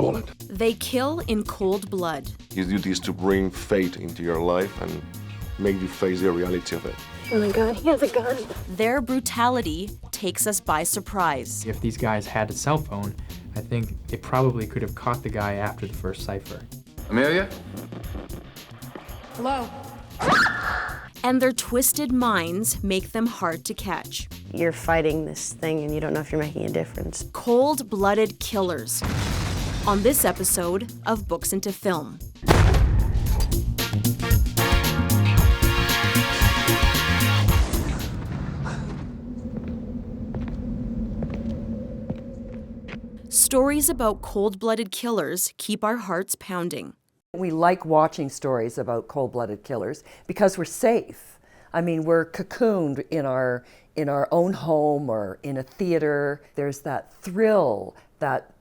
Call it. They kill in cold blood. His duty is to bring fate into your life and make you face the reality of it. Oh my God, he has a gun. Their brutality takes us by surprise. If these guys had a cell phone, I think they probably could have caught the guy after the first cipher. Amelia? Hello? And their twisted minds make them hard to catch. You're fighting this thing and you don't know if you're making a difference. Cold-blooded killers. On this episode of Books into Film. Stories about cold-blooded killers keep our hearts pounding. We like watching stories about cold-blooded killers because we're safe. I mean, we're cocooned in our own home or in a theater. There's that thrill, that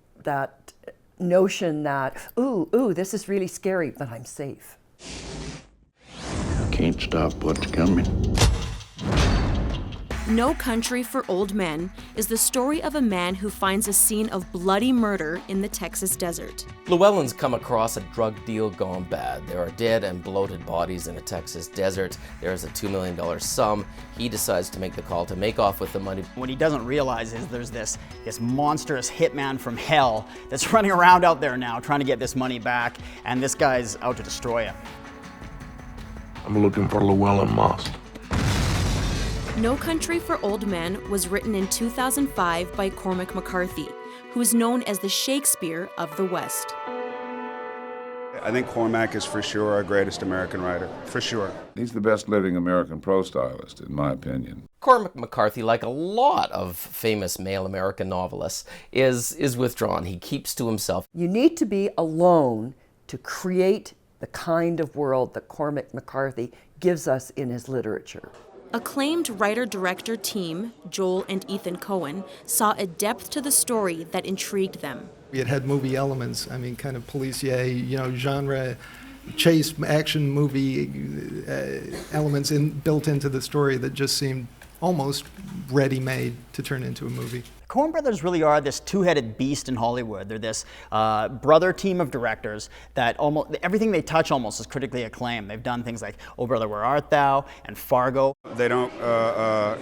notion that, ooh, this is really scary, but I'm safe. I can't stop what's coming. No Country for Old Men is the story of a man who finds a scene of bloody murder in the Texas desert. Llewellyn's come across a drug deal gone bad. There are dead and bloated bodies in a Texas desert. There is a $2 million sum. He decides to make the call to make off with the money. What he doesn't realize is there's this monstrous hitman from hell that's running around out there now trying to get this money back, and this guy's out to destroy him. I'm looking for Llewellyn Moss. No Country for Old Men was written in 2005 by Cormac McCarthy, who is known as the Shakespeare of the West. I think Cormac is for sure our greatest American writer, for sure. He's the best living American prose stylist, in my opinion. Cormac McCarthy, like a lot of famous male American novelists, is withdrawn. He keeps to himself. You need to be alone to create the kind of world that Cormac McCarthy gives us in his literature. Acclaimed writer-director team, Joel and Ethan Coen, saw a depth to the story that intrigued them. It had movie elements, I mean, kind of policier, genre, chase, action movie elements built into the story that just seemed almost ready-made to turn into a movie. Coen brothers really are this two-headed beast in Hollywood. They're this brother team of directors that almost everything they touch almost is critically acclaimed. They've done things like Oh Brother, Where Art Thou and Fargo. They don't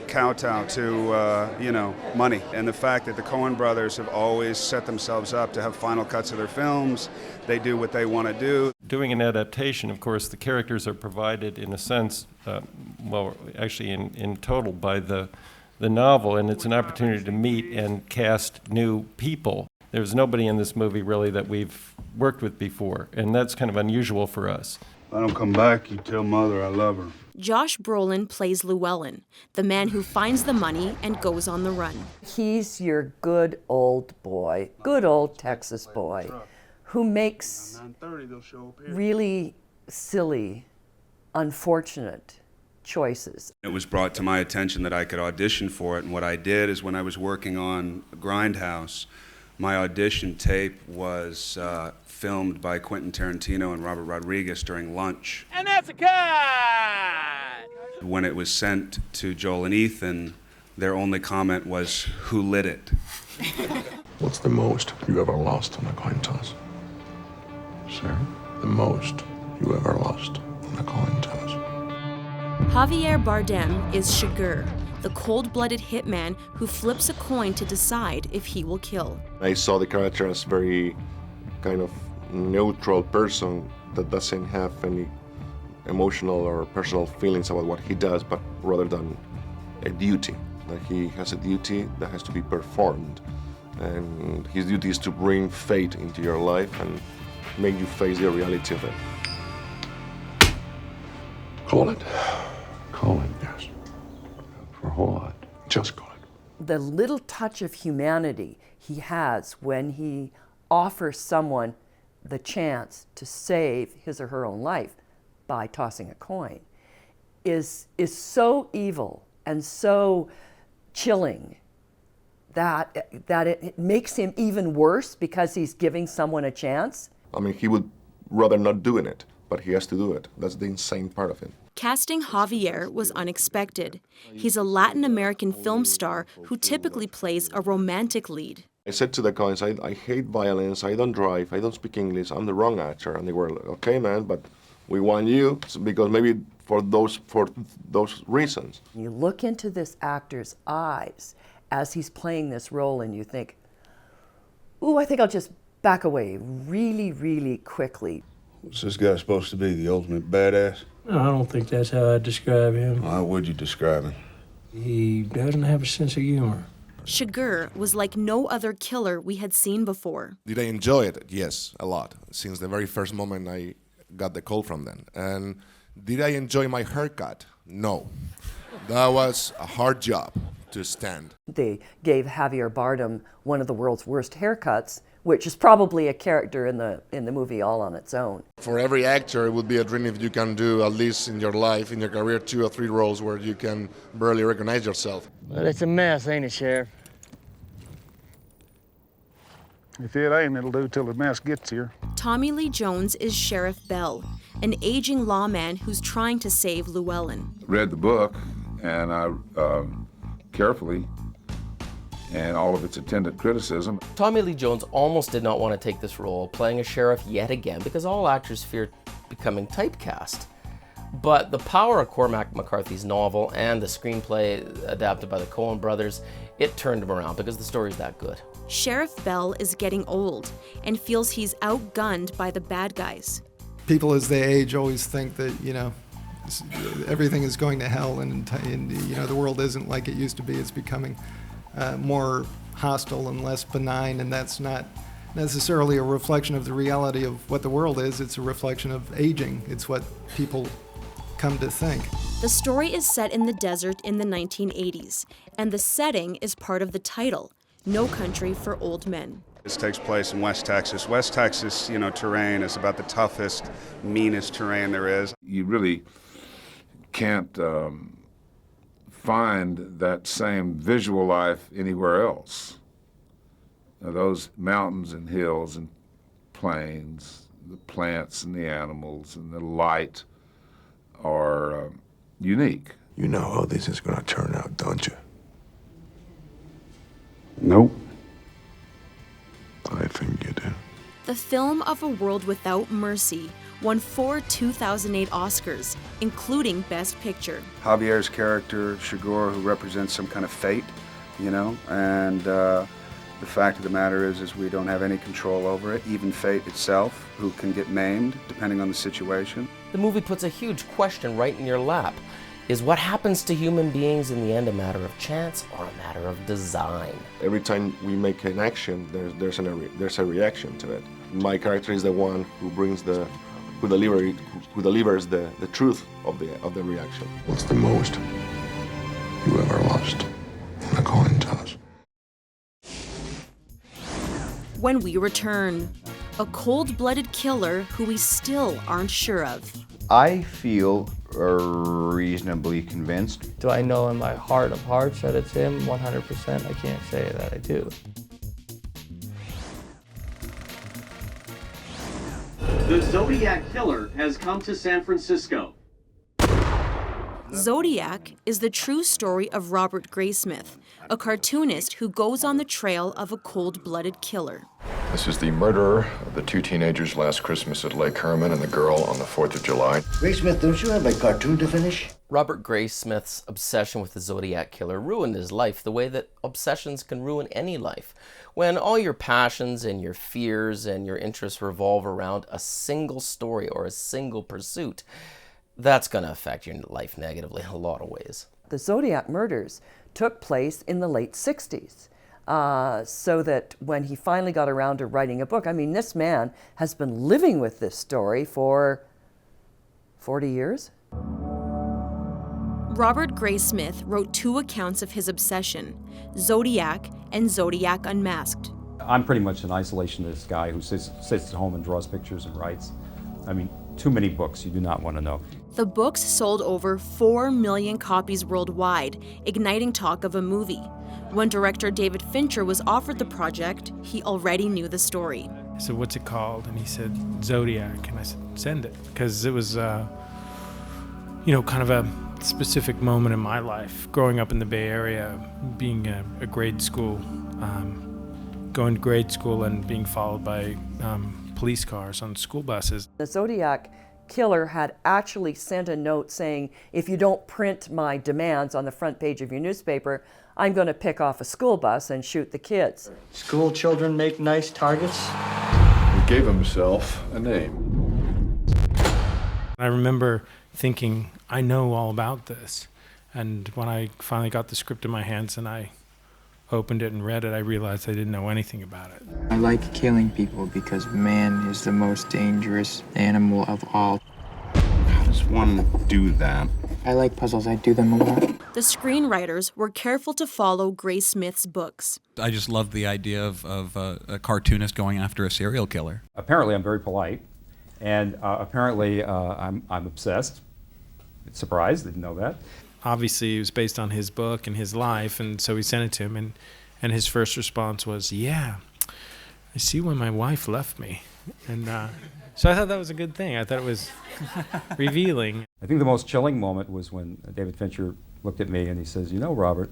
kowtow to, money. And the fact that the Coen brothers have always set themselves up to have final cuts of their films, they do what they want to do. Doing an adaptation, of course, the characters are provided in a sense, actually in total by the novel, and it's an opportunity to meet and cast new people. There's nobody in this movie really that we've worked with before, and that's kind of unusual for us. If I don't come back, you tell Mother I love her. Josh Brolin plays Llewellyn, the man who finds the money and goes on the run. He's your good old boy, good old Texas boy, who makes really silly, unfortunate choices. It was brought to my attention that I could audition for it, and what I did is when I was working on Grindhouse, my audition tape was filmed by Quentin Tarantino and Robert Rodriguez during lunch. And that's a cut! When it was sent to Joel and Ethan, their only comment was, "Who lit it?" What's the most you ever lost on a coin toss? Sir? The most you ever lost on a coin toss. Javier Bardem is Shigur, the cold-blooded hitman who flips a coin to decide if he will kill. I saw the character as very kind of neutral person that doesn't have any emotional or personal feelings about what he does, but rather than a duty. That he has a duty that has to be performed, and his duty is to bring fate into your life and make you face the reality of it. Call it. Call it. Yes. For what? Just call it. The little touch of humanity he has when he offers someone the chance to save his or her own life by tossing a coin is so evil and so chilling that it makes him even worse because he's giving someone a chance. I mean, he would rather not doing it, but he has to do it. That's the insane part of it. Casting Javier was unexpected. He's a Latin American film star who typically plays a romantic lead. I said to the Coens, I hate violence, I don't drive, I don't speak English, I'm the wrong actor. And they were like, okay, man, but we want you because maybe for those reasons. You look into this actor's eyes as he's playing this role and you think, ooh, I think I'll just back away really, really quickly. What's this guy supposed to be, the ultimate badass? No, I don't think that's how I'd describe him. How would you describe him? He doesn't have a sense of humor. Chigurh was like no other killer we had seen before. Did I enjoy it? Yes, a lot. Since the very first moment I got the call from them. And did I enjoy my haircut? No. That was a hard job to stand. They gave Javier Bardem one of the world's worst haircuts, which is probably a character in the movie all on its own. For every actor, it would be a dream if you can do, at least in your life, in your career, 2 or 3 roles where you can barely recognize yourself. Well, it's a mess, ain't it, Sheriff? If it ain't, it'll do till the mess gets here. Tommy Lee Jones is Sheriff Bell, an aging lawman who's trying to save Llewellyn. Read the book, and I carefully, and all of its attendant criticism. Tommy Lee Jones almost did not want to take this role, playing a sheriff yet again, because all actors fear becoming typecast. But the power of Cormac McCarthy's novel and the screenplay adapted by the Coen brothers, it turned him around because the story's that good. Sheriff Bell is getting old and feels he's outgunned by the bad guys. People as they age always think that, everything is going to hell and the world isn't like it used to be. It's becoming more hostile and less benign, and that's not necessarily a reflection of the reality of what the world is. It's a reflection of aging. It's what people come to think. The story is set in the desert in the 1980s, and the setting is part of the title, No Country for Old Men. This takes place in West Texas. West Texas, terrain is about the toughest, meanest terrain there is. You really can't find that same visual life anywhere else. Now, those mountains and hills and plains, the plants and the animals and the light are unique. You know how this is gonna turn out, don't you? Nope. I think you do. The film of A World Without Mercy won 4 2008 Oscars, including Best Picture. Javier's character, Chigurh, who represents some kind of fate, and the fact of the matter is we don't have any control over it, even fate itself, who can get maimed depending on the situation. The movie puts a huge question right in your lap. Is what happens to human beings in the end a matter of chance or a matter of design? Every time we make an action, there's a reaction to it. My character is the one who brings who delivers the truth of the reaction. What's the most you ever lost? The coin toss. When we return, a cold-blooded killer who we still aren't sure of. I feel reasonably convinced. Do I know in my heart of hearts that it's him 100%? I can't say that I do. The Zodiac Killer has come to San Francisco. Zodiac is the true story of Robert Graysmith, a cartoonist who goes on the trail of a cold-blooded killer. This is the murderer of the 2 teenagers last Christmas at Lake Herman and the girl on the 4th of July. Graysmith, don't you have a cartoon to finish? Robert Graysmith's obsession with the Zodiac Killer ruined his life the way that obsessions can ruin any life. When all your passions and your fears and your interests revolve around a single story or a single pursuit, that's going to affect your life negatively in a lot of ways. The Zodiac murders took place in the late 60s. So that when he finally got around to writing a book, this man has been living with this story for 40 years. Robert Graysmith wrote 2 accounts of his obsession, Zodiac and Zodiac Unmasked. I'm pretty much an isolationist guy who sits at home and draws pictures and writes. Too many books you do not want to know. The books sold over 4 million copies worldwide, igniting talk of a movie. When director David Fincher was offered the project, he already knew the story. I said, "What's it called?" And he said, "Zodiac." And I said, "Send it." Because it was, kind of a specific moment in my life, growing up in the Bay Area, being a grade school, going to grade school and being followed by police cars on school buses. The Zodiac Killer had actually sent a note saying, if you don't print my demands on the front page of your newspaper, I'm going to pick off a school bus and shoot the kids. School children make nice targets. He gave himself a name. I remember thinking, I know all about this. And when I finally got the script in my hands and I opened it and read it, I realized I didn't know anything about it. I like killing people because man is the most dangerous animal of all. How does one do that? I like puzzles. I do them a lot. The screenwriters were careful to follow Graysmith's books. I just loved the idea of a cartoonist going after a serial killer. Apparently I'm very polite, and apparently I'm obsessed. Surprised, didn't know that. Obviously, it was based on his book and his life, and so we sent it to him, and his first response was, yeah, I see when my wife left me. And so I thought that was a good thing. I thought it was revealing. I think the most chilling moment was when David Fincher looked at me and he says, you know, Robert,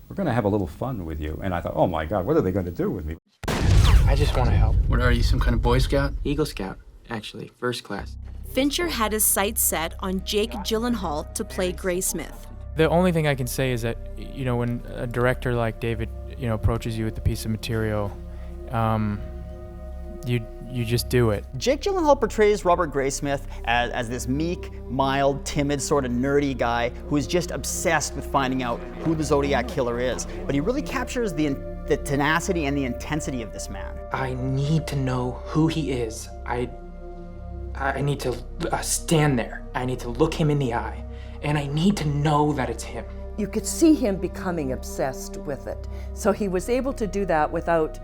we're going to have a little fun with you. And I thought, oh my God, what are they going to do with me? I just want to help. What are you, some kind of Boy Scout? Eagle Scout, actually, first class. Fincher had his sights set on Jake Gyllenhaal to play Graysmith. The only thing I can say is that, you know, when a director like David, you know, approaches you with a piece of material, you just do it. Jake Gyllenhaal portrays Robert Graysmith as this meek, mild, timid, sort of nerdy guy who is just obsessed with finding out who the Zodiac Killer is. But he really captures the tenacity and the intensity of this man. I need to know who he is. I need to stand there. I need to look him in the eye. And I need to know that it's him. You could see him becoming obsessed with it. So he was able to do that without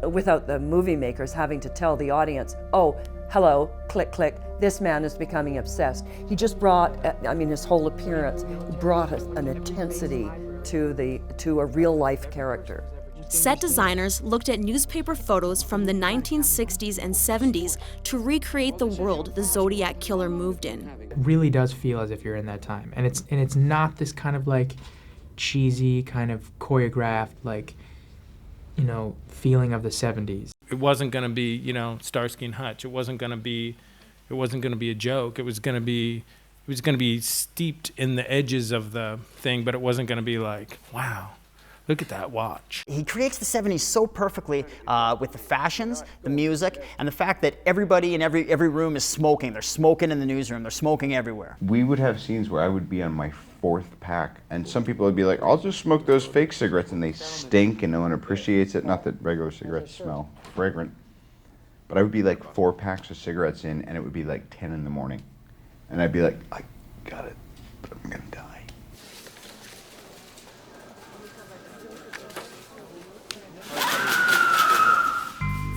the movie makers having to tell the audience, oh, hello, click, click, this man is becoming obsessed. He just brought, I mean, his whole appearance brought an intensity to a real life character. Set designers looked at newspaper photos from the 1960s and 70s to recreate the world the Zodiac Killer moved in. It really does feel as if you're in that time. And it's not this kind of like cheesy, kind of choreographed, like, you know, feeling of the 70s. It wasn't going to be, you know, Starsky and Hutch. It wasn't going to be a joke. It was going to be steeped in the edges of the thing, but it wasn't going to be like, wow. Look at that watch. He creates the 70s so perfectly with the fashions, the music, and the fact that everybody in every room is smoking. They're smoking in the newsroom. They're smoking everywhere. We would have scenes where I would be on my 4th pack, and some people would be like, I'll just smoke those fake cigarettes, and they stink, and no one appreciates it. Not that regular cigarettes smell fragrant, but I would be like 4 packs of cigarettes in, and it would be like 10 in the morning. And I'd be like, I got it, but I'm gonna die.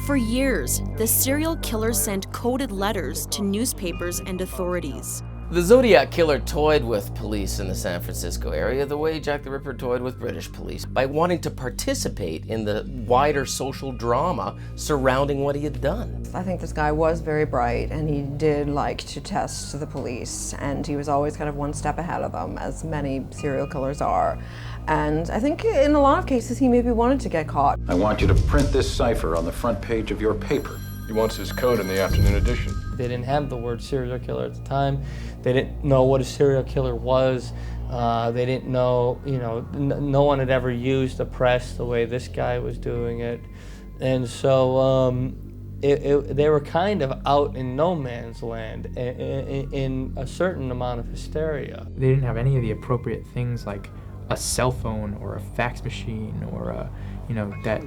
For years, the serial killer sent coded letters to newspapers and authorities. The Zodiac Killer toyed with police in the San Francisco area the way Jack the Ripper toyed with British police, by wanting to participate in the wider social drama surrounding what he had done. I think this guy was very bright, and he did like to test the police, and he was always kind of one step ahead of them, as many serial killers are. And I think in a lot of cases he maybe wanted to get caught. I want you to print this cipher on the front page of your paper. He wants his code in the afternoon edition. They didn't have the word serial killer at the time. They didn't know what a serial killer was. They didn't know, you know, no one had ever used the press the way this guy was doing it. And so they were kind of out in no man's land in a certain amount of hysteria. They didn't have any of the appropriate things like a cell phone or a fax machine or a, you know, that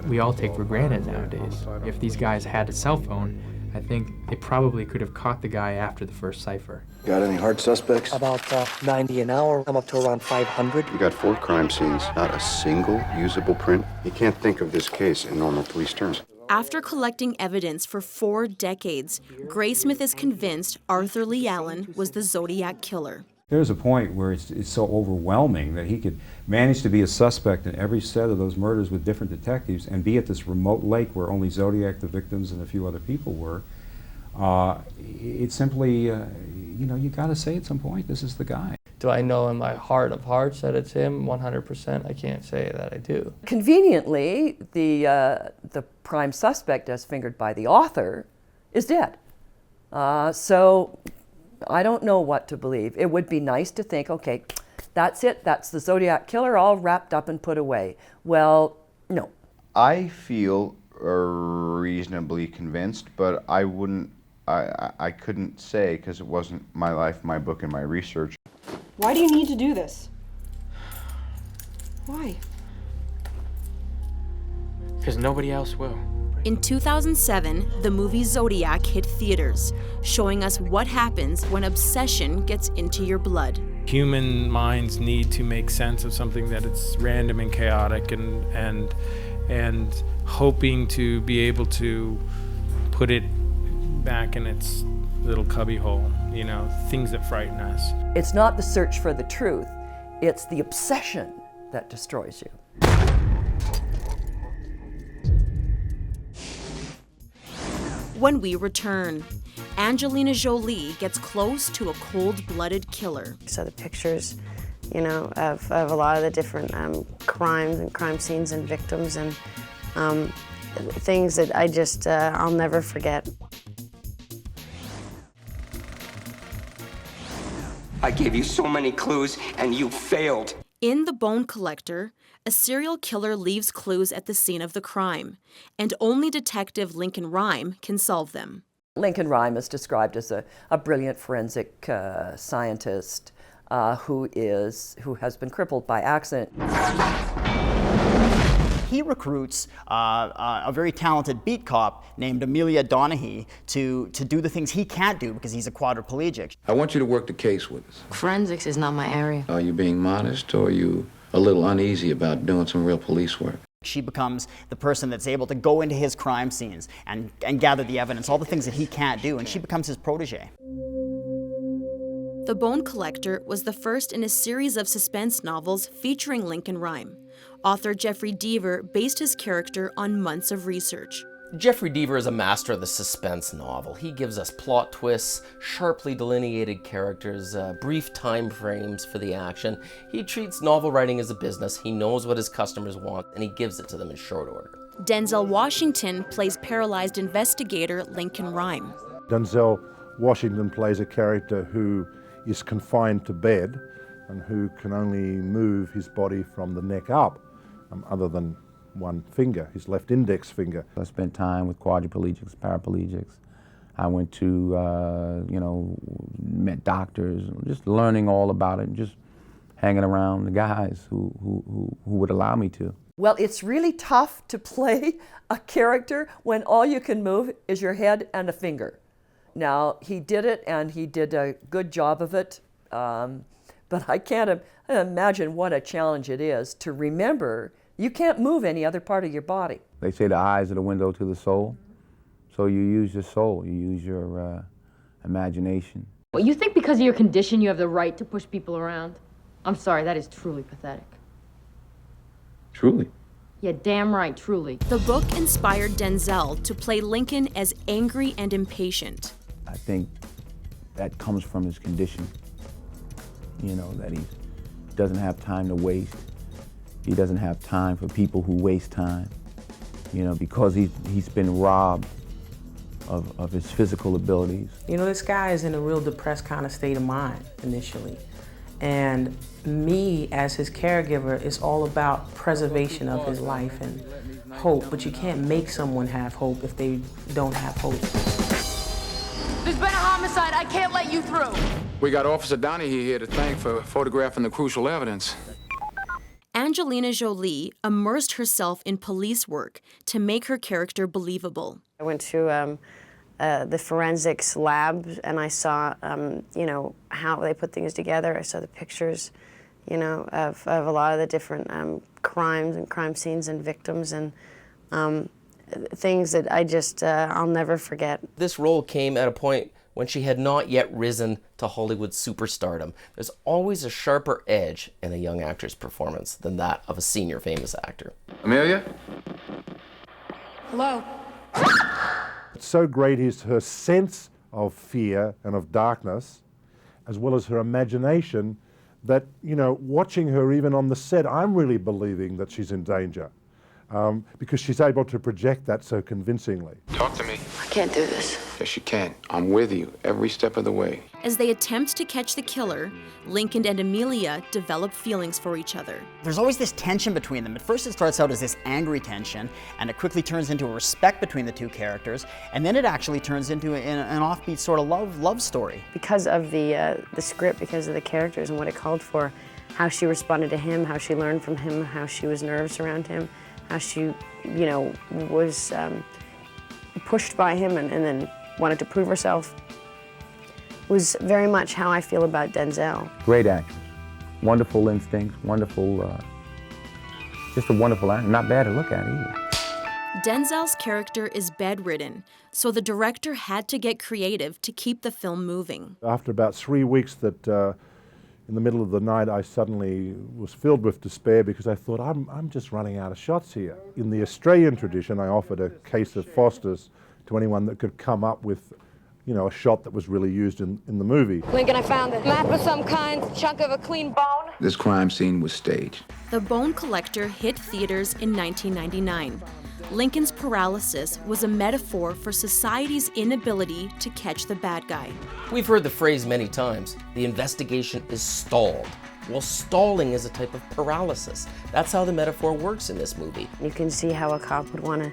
we all take for granted nowadays. If these guys had a cell phone, I think they probably could have caught the guy after the first cipher. Got any hard suspects? About 90 an hour. I'm up to around 500. You got 4 crime scenes, not a single usable print. You can't think of this case in normal police terms. After collecting evidence for 4 decades, Graysmith is convinced Arthur Lee Allen was the Zodiac Killer. There's a point where it's so overwhelming that he could manage to be a suspect in every set of those murders with different detectives and be at this remote lake where only Zodiac, the victims, and a few other people were. It's simply, you know, you got to say at some point, this is the guy. Do I know in my heart of hearts that it's him 100%? I can't say that I do. Conveniently, the prime suspect, as fingered by the author, is dead. So I don't know what to believe. It would be nice to think, okay, that's it, that's the Zodiac Killer, all wrapped up and put away. Well, no. I feel reasonably convinced, but I couldn't say because it wasn't my life, my book, and my research. Why do you need to do this? Why? Because nobody else will. In 2007, the movie Zodiac hit theaters, showing us what happens when obsession gets into your blood. Human minds need to make sense of something that it's random and chaotic, and hoping to be able to put it back in its little cubby hole, you know, things that frighten us. It's not the search for the truth, it's the obsession that destroys you. When we return, Angelina Jolie gets close to a cold-blooded killer. So the pictures, you know, of a lot of the different crimes and crime scenes and victims and things that I just, I'll never forget. I gave you so many clues and you failed. In The Bone Collector, a serial killer leaves clues at the scene of the crime, and only Detective Lincoln Rhyme can solve them. Lincoln Rhyme is described as a brilliant forensic scientist who has been crippled by accident. He recruits a very talented beat cop named Amelia Donaghy to do the things he can't do because he's a quadriplegic. I want you to work the case with us. Forensics is not my area. Are you being modest, or are you a little uneasy about doing some real police work? She becomes the person that's able to go into his crime scenes and gather the evidence, all the things that he can't do, and she becomes his protege. The Bone Collector was the first in a series of suspense novels featuring Lincoln Rhyme. Author Jeffrey Deaver based his character on months of research. Jeffrey Deaver is a master of the suspense novel. He gives us plot twists, sharply delineated characters, brief time frames for the action. He treats novel writing as a business. He knows what his customers want, and he gives it to them in short order. Denzel Washington plays paralyzed investigator Lincoln Rhyme. Denzel Washington plays a character who is confined to bed and who can only move his body from the neck up, other than one finger, his left index finger. I spent time with quadriplegics, paraplegics. I went to, met doctors, just learning all about it, and just hanging around the guys who would allow me to. Well, it's really tough to play a character when all you can move is your head and a finger. Now, he did it, and he did a good job of it, but I can't imagine what a challenge it is to remember you can't move any other part of your body. They say the eyes are the window to the soul, so you use your soul, you use your imagination. Well, you think because of your condition you have the right to push people around? I'm sorry, that is truly pathetic. Truly? Yeah, damn right, truly. The book inspired Denzel to play Lincoln as angry and impatient. I think that comes from his condition, that he doesn't have time to waste. He doesn't have time for people who waste time, because he's been robbed of his physical abilities. This guy is in a real depressed kind of state of mind initially. And me, as his caregiver, is all about preservation of his life and hope, but you can't make someone have hope if they don't have hope. There's been a homicide. I can't let you through. We got Officer Donaghy here to thank for photographing the crucial evidence. Angelina Jolie immersed herself in police work to make her character believable. I went to the forensics lab and I saw, how they put things together. I saw the pictures, of a lot of the different crimes and crime scenes and victims and things that I just, I'll never forget. This role came at a point when she had not yet risen to Hollywood superstardom. There's always a sharper edge in a young actor's performance than that of a senior famous actor. Amelia? Hello? So great is her sense of fear and of darkness, as well as her imagination, that, you know, watching her even on the set, I'm really believing that she's in danger because she's able to project that so convincingly. Talk to me. I can't do this. Yes, you can. I'm with you every step of the way. As they attempt to catch the killer, Lincoln and Amelia develop feelings for each other. There's always this tension between them. At first it starts out as this angry tension, and it quickly turns into a respect between the two characters, and then it actually turns into an offbeat sort of love story. Because of the script, because of the characters and what it called for, how she responded to him, how she learned from him, how she was nervous around him, how she, you know, was pushed by him and then wanted to prove herself, was very much how I feel about Denzel. Great actress, wonderful instincts, wonderful, just a wonderful actor, not bad to look at either. Denzel's character is bedridden, so the director had to get creative to keep the film moving. After about 3 weeks that in the middle of the night I suddenly was filled with despair because I thought, I'm just running out of shots here. In the Australian tradition, I offered a case of Foster's to anyone that could come up with, you know, a shot that was really used in the movie. Lincoln, I found a map of some kind, chunk of a clean bone. This crime scene was staged. The Bone Collector hit theaters in 1999. Lincoln's paralysis was a metaphor for society's inability to catch the bad guy. We've heard the phrase many times, the investigation is stalled. Well, stalling is a type of paralysis. That's how the metaphor works in this movie. You can see how a cop would want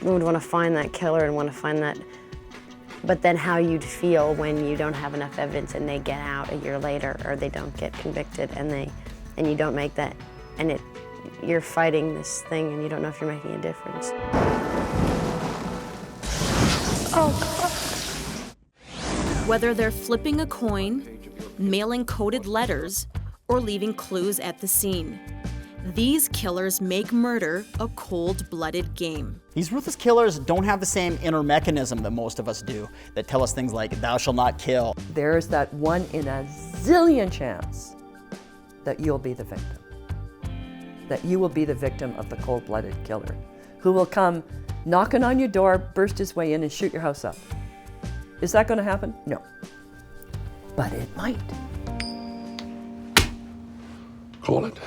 to find that killer and want to find that, but then how you'd feel when you don't have enough evidence and they get out a year later, or they don't get convicted and you don't make that, and you're fighting this thing and you don't know if you're making a difference. Whether they're flipping a coin, mailing coded letters, or leaving clues at the scene, these killers make murder a cold-blooded game. These ruthless killers don't have the same inner mechanism that most of us do, that tell us things like, thou shalt not kill. There's that 1 in a zillion chance that you'll be the victim. That you will be the victim of the cold-blooded killer who will come knocking on your door, burst his way in, and shoot your house up. Is that going to happen? No. But it might. Call it.